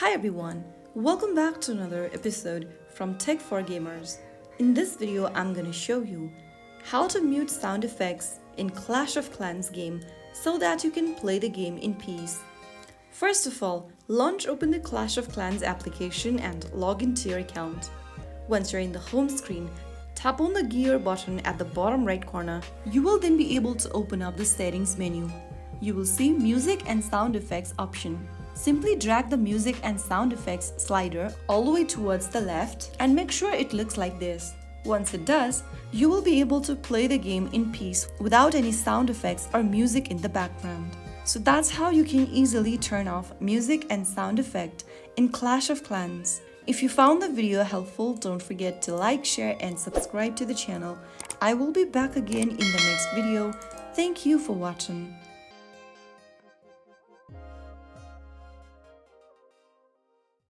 Hi everyone, welcome back to another episode from Tech for Gamers. In this video, I'm gonna show you how to mute sound effects in Clash of Clans game so that you can play the game in peace. First of all, launch open the Clash of Clans application and log into your account. Once you're in the home screen, tap on the gear button at the bottom right corner. You will then be able to open up the settings menu. You will see music and sound effects option. Simply drag the music and sound effects slider all the way towards the left and make sure it looks like this. Once it does, you will be able to play the game in peace without any sound effects or music in the background. So that's how you can easily turn off music and sound effect in Clash of Clans. If you found the video helpful, don't forget to like, share and subscribe to the channel. I will be back again in the next video. Thank you for watching.